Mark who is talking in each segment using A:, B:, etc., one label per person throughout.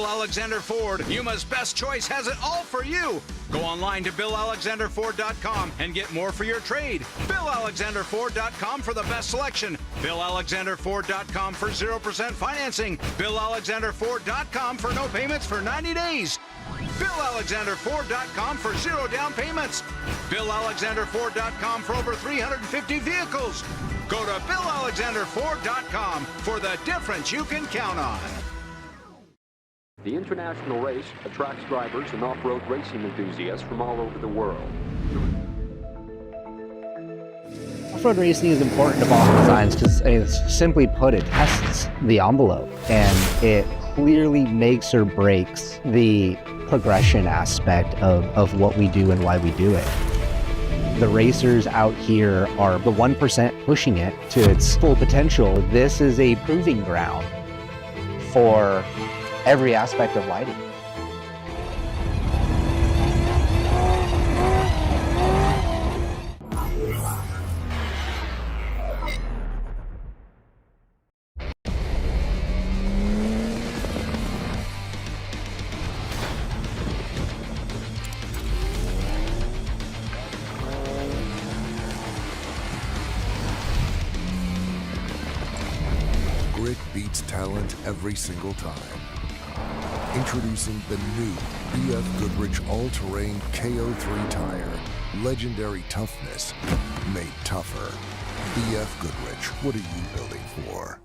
A: Alexander Ford, Yuma's best choice, has it all for you. Go online to BillAlexanderFord.com and get more for your trade. BillAlexanderFord.com for the best selection. BillAlexanderFord.com for 0% financing. BillAlexanderFord.com for no payments for 90 days. BillAlexanderFord.com for 0 down payments. BillAlexanderFord.com for over 350 vehicles. Go to BillAlexanderFord.com for the difference you can count on.
B: The international race attracts drivers and off-road racing enthusiasts from all over the world.
C: Off-road racing is important to Baja Designs because, simply put, it tests the envelope and it clearly makes or breaks the progression aspect of what we do and why we do it. The racers out here are the 1% pushing it to its full potential. This is a proving ground for every aspect of lighting.
D: Grit beats talent every single time. Introducing the new BF Goodrich all-terrain KO3 tire. Legendary toughness made tougher. BF Goodrich, what are you building for?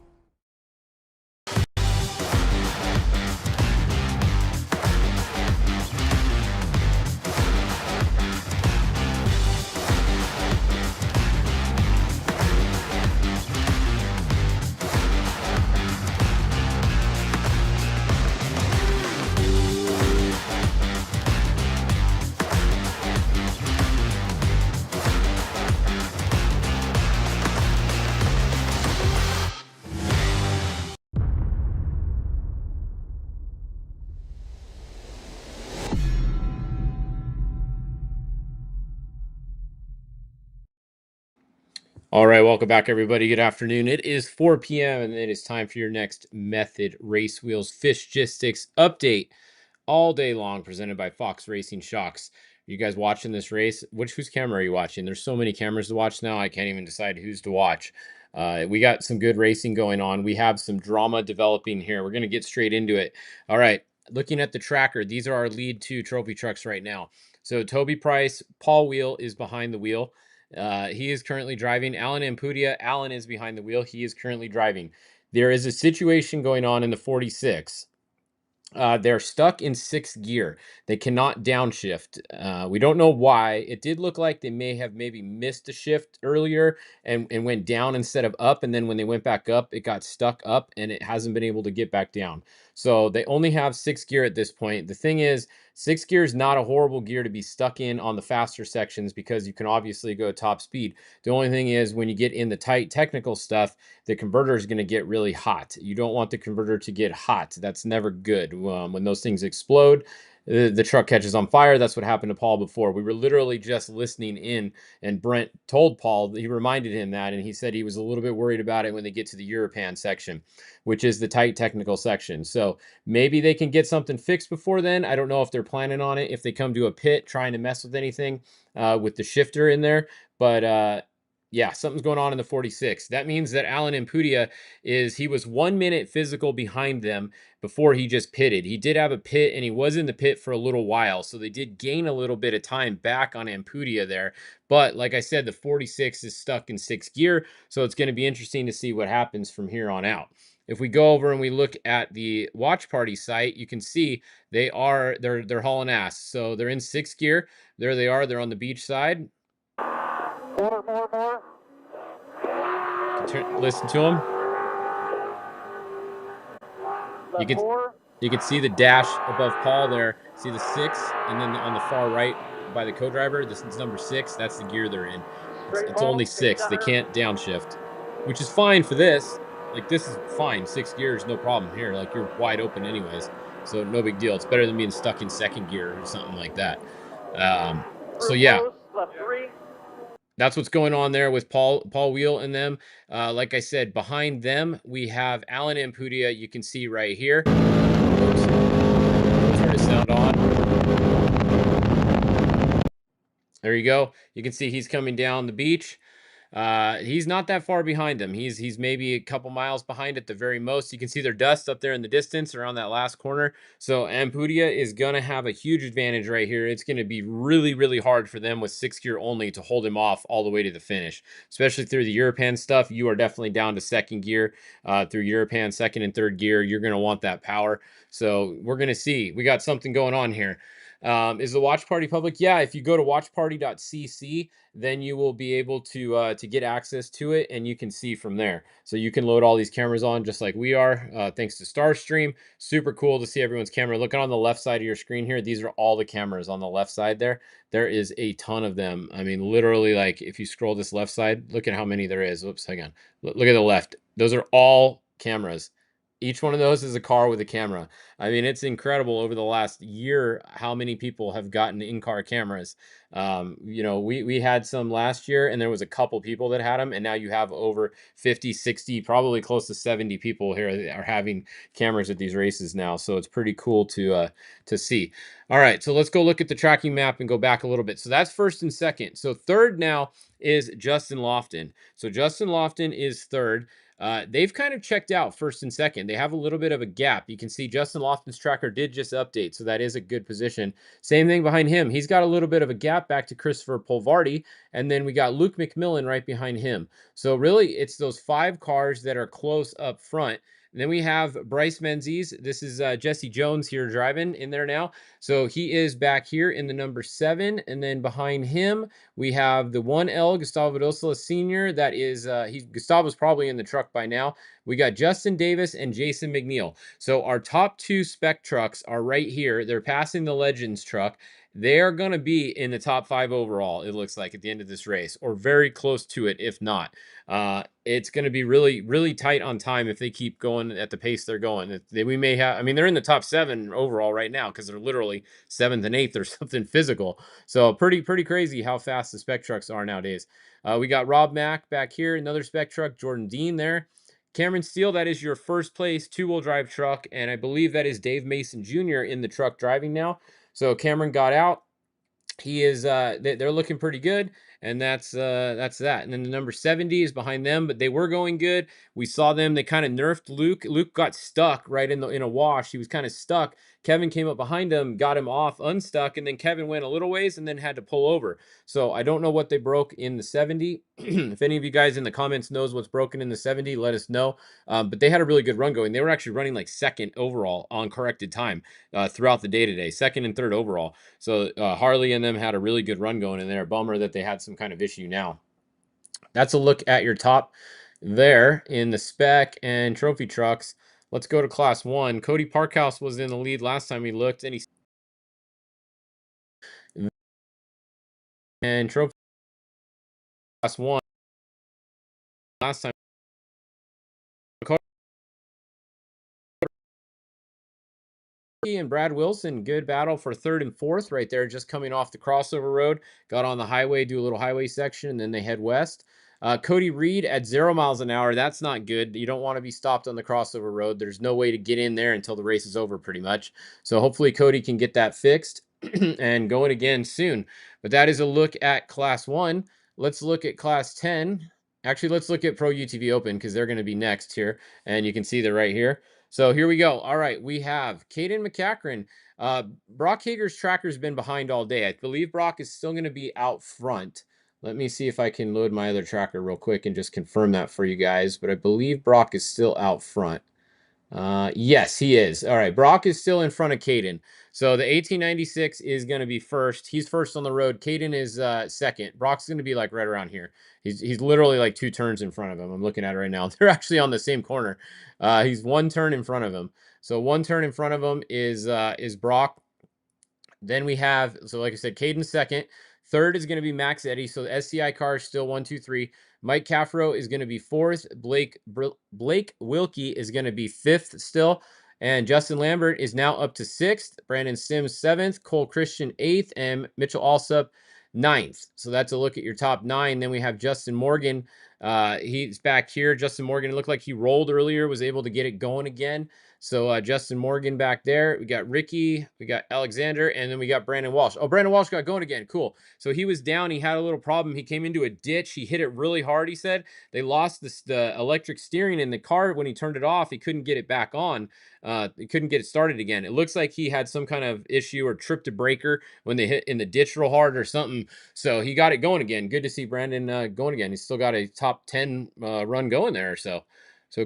E: All right, welcome back, everybody. Good afternoon. It is 4 p.m. and it is time for your next Method Race Wheels Fishgistics update all day long, presented by Fox Racing Shocks. Are you guys watching this race? Whose camera are you watching? There's so many cameras to watch now, I can't even decide whose to watch. We got some good racing going on. We have some drama developing here. We're going to get straight into it. All right, looking at the tracker, these are our lead 2 trophy trucks right now. So Toby Price, Paul Wheel is behind the wheel. He is currently driving. Alan Ampudia, Alan is behind the wheel. He is currently driving. There is a situation going on in the 46. They're stuck in 6th gear. They cannot downshift. We don't know why. It did look like they may have maybe missed a shift earlier and went down instead of up. And then when they went back up, it got stuck up and it hasn't been able to get back down. So they only have 6th gear at this point. The thing is, 6th gear is not a horrible gear to be stuck in on the faster sections because you can obviously go top speed. The only thing is when you get in the tight technical stuff, the converter is going to get really hot. You don't want the converter to get hot. That's never good. When those things explode, the truck catches on fire. That's what happened to Paul before. We were literally just listening in, and Brent told Paul, he reminded him that, and he said he was a little bit worried about it when they get to the Europan section, which is the tight technical section. So maybe they can get something fixed before then. I don't know if they're planning on it, if they come to a pit trying to mess with anything with the shifter in there. But yeah, something's going on in the 46. That means that Alan Ampudia he was 1 minute physical behind them before he just pitted. He did have a pit, and he was in the pit for a little while, so they did gain a little bit of time back on Ampudia there. But like I said, the 46 is stuck in 6th gear, so it's going to be interesting to see what happens from here on out. If we go over and we look at the watch party site, you can see they're hauling ass. So they're in 6th gear. There they are. They're on the beach side. More. Listen to them. You can see the dash above Paul there. See the 6, and then on the far right by the co-driver, this is number 6. That's the gear they're in. It's only 6. They can't downshift, which is fine for this. Like, this is fine. 6 gears, no problem here. Like, you're wide open anyways, so no big deal. It's better than being stuck in 2nd gear or something like that. So yeah. That's what's going on there with Paul Wheel and them. Like I said, behind them, we have Alan Ampudia. You can see right here. Oops. sound on. There you go. You can see he's coming down the beach. He's not that far behind them. He's maybe a couple miles behind at the very most. You can see their dust up there in the distance around that last corner. So Ampudia is going to have a huge advantage right here. It's going to be really, really hard for them with 6 gear only to hold him off all the way to the finish, especially through the Europan stuff. You are definitely down to 2nd gear through Europan, 2nd and 3rd gear. You're going to want that power. So we're going to see. We got something going on here. Is the watch party public? Yeah, if you go to watchparty.cc, then you will be able to get access to it, and you can see from there. So you can load all these cameras on just like we are, thanks to Starstream. Super cool to see everyone's camera. Looking on the left side of your screen here, these are all the cameras on the left side there. There is a ton of them. I mean, literally, like if you scroll this left side, look at how many there is. Oops, hang on. Look at the left. Those are all cameras. Each one of those is a car with a camera. I mean, it's incredible over the last year how many people have gotten in-car cameras. You know, we had some last year, and there was a couple people that had them, and now you have over 50, 60, probably close to 70 people here that are having cameras at these races now. So it's pretty cool to see. All right, so let's go look at the tracking map and go back a little bit. So that's 1st and 2nd. So 3rd now is Justin Lofton. So Justin Lofton is 3rd. They've kind of checked out 1st and 2nd. They have a little bit of a gap. You can see Justin Lofton's tracker did just update, so that is a good position. Same thing behind him. He's got a little bit of a gap back to Christopher Polvardi, and then we got Luke McMillan right behind him. So really, it's those 5 cars that are close up front. And then we have Bryce Menzies. This is Jesse Jones here driving in there now. So he is back here in the number 7. And then behind him, we have the 1L, Gustavo Vidosla Sr. That is, Gustavo's probably in the truck by now. We got Justin Davis and Jason McNeil. So our top 2 spec trucks are right here. They're passing the Legends truck. They are going to be in the top 5 overall, it looks like, at the end of this race, or very close to it, if not. It's going to be really, really tight on time if they keep going at the pace they're going. We may have, I mean, they're in the top 7 overall right now because they're literally 7th and 8th or something physical. So pretty crazy how fast the spec trucks are nowadays. We got Rob Mack back here, another spec truck, Jordan Dean there. Cameron Steele, that is your first place 2-wheel drive truck, and I believe that is Dave Mason Jr. in the truck driving now. So Cameron got out. He is they're looking pretty good, and that's that. And then the number 70 is behind them, but they were going good. We saw them, they kind of nerfed Luke. Luke got stuck right in a wash. He was kind of stuck. Kevin came up behind him, got him off unstuck, and then Kevin went a little ways and then had to pull over. So I don't know what they broke in the 70. If any of you guys in the comments knows what's broken in the 70, let us know. But they had a really good run going. They were actually running like 2nd overall on corrected time throughout the day today, 2nd and 3rd overall. So Harley and them had a really good run going in there. Bummer that they had some kind of issue now. That's a look at your top there in the spec and trophy trucks. Let's go to class 1. Cody Parkhouse was in the lead last time we looked, and trophy class 1 last time. And Brad Wilson, good battle for 3rd and 4th right there, just coming off the crossover road. Got on the highway, do a little highway section, and then they head west. Cody Reed at 0 miles an hour. That's not good. You don't want to be stopped on the crossover road. There's no way to get in there until the race is over pretty much. So hopefully Cody can get that fixed and going again soon. But that is a look at class 1. Let's look at class 10. Actually, let's look at Pro UTV Open because they're going to be next here. And you can see they're right here. So here we go. All right, we have Caden McCachran. Brock Hager's tracker's been behind all day. I believe Brock is still going to be out front. Let me see if I can load my other tracker real quick and just confirm that for you guys. But I believe Brock is still out front. Yes, he is. All right, Brock is still in front of Caden. So the 1896 is going to be first. He's first on the road. Caden is 2nd. Brock's going to be like right around here. He's literally like 2 turns in front of him. I'm looking at it right now. They're actually on the same corner. He's 1 turn in front of him. So 1 turn in front of him is Brock. Then we have, so like I said, Caden 2nd. 3rd is going to be Max Eddy. So the SCI car is still 1, 2, 3. Mike Caffro is going to be 4th. Blake Wilkie is going to be 5th still. And Justin Lambert is now up to 6th. Brandon Sims 7th. Cole Christian 8th. And Mitchell Alsup 9th. So that's a look at your top 9. Then we have Justin Morgan He's back here. Justin Morgan, it looked like he rolled earlier, was able to get it going again. So Justin Morgan back there. We got Ricky, we got Alexander, and then we got Brandon Walsh. Oh, Brandon Walsh got going again. Cool. So he was down. He had a little problem. He came into a ditch. He hit it really hard, he said. They lost the electric steering in the car. When he turned it off, he couldn't get it back on. He couldn't get it started again. It looks like he had some kind of issue or tripped a breaker when they hit in the ditch real hard or something. So he got it going again. Good to see Brandon going again. He's still got a top 10 run going there. So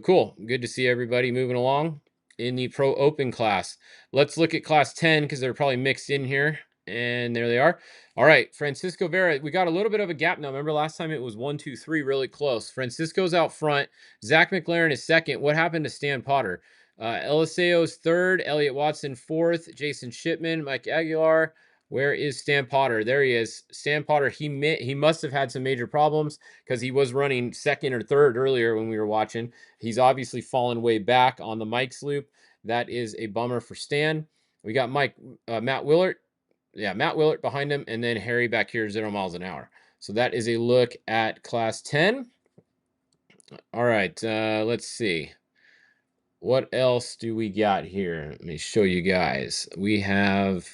E: cool. Good to see everybody moving along in the Pro Open class. Let's look at class 10 because they're probably mixed in here. And there they are. All right, Francisco Vera. We got a little bit of a gap now. Remember last time it was 1, 2, 3, really close. Francisco's out front. Zach McLaren is second. What happened to Stan Potter? Eliseo's third. Elliott Watson fourth. Jason Shipman, Mike Aguilar. Where is Stan Potter? There he is. Stan Potter, he must have had some major problems because he was running second or third earlier when we were watching. He's obviously fallen way back on the Mike's loop. That is a bummer for Stan. We got Matt Willert. Yeah, Matt Willert behind him, and then Harry back here, 0 miles an hour. So that is a look at class 10. All right, let's see. What else do we got here? Let me show you guys. We have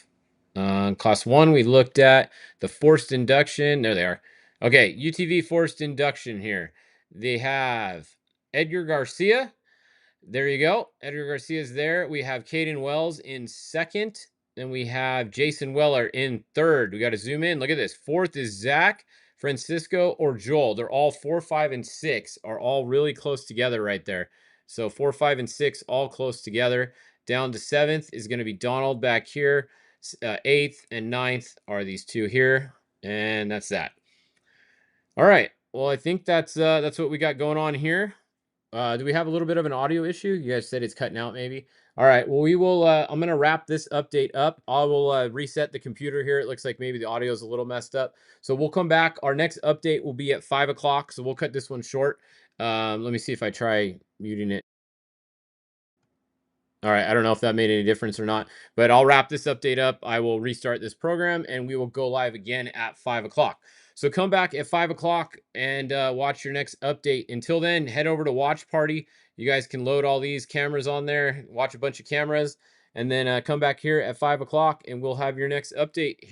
E: class 1, we looked at the forced induction. There they are. Okay, UTV forced induction here. They have Edgar Garcia. There you go. Edgar Garcia's there. We have Caden Wells in second. Then we have Jason Weller in third. We got to zoom in. Look at this. Fourth is Zach, Francisco, or Joel. They're all 4, 5, and 6 are all really close together right there. So 4, 5, and 6 all close together. Down to 7th is going to be Donald back here. 8th and 9th are these two here. And that's that. All right. Well, I think that's what we got going on here. Do we have a little bit of an audio issue? You guys said it's cutting out maybe. All right. Well, we will, I'm going to wrap this update up. I will reset the computer here. It looks like maybe the audio is a little messed up. So we'll come back. Our next update will be at 5 o'clock. So we'll cut this one short. Let me see if I try muting it. All right, I don't know if that made any difference or not, but I'll wrap this update up. I will restart this program, and we will go live again at 5 o'clock. So come back at 5 o'clock and watch your next update. Until then, head over to Watch Party. You guys can load all these cameras on there, watch a bunch of cameras, and then come back here at 5 o'clock, and we'll have your next update here.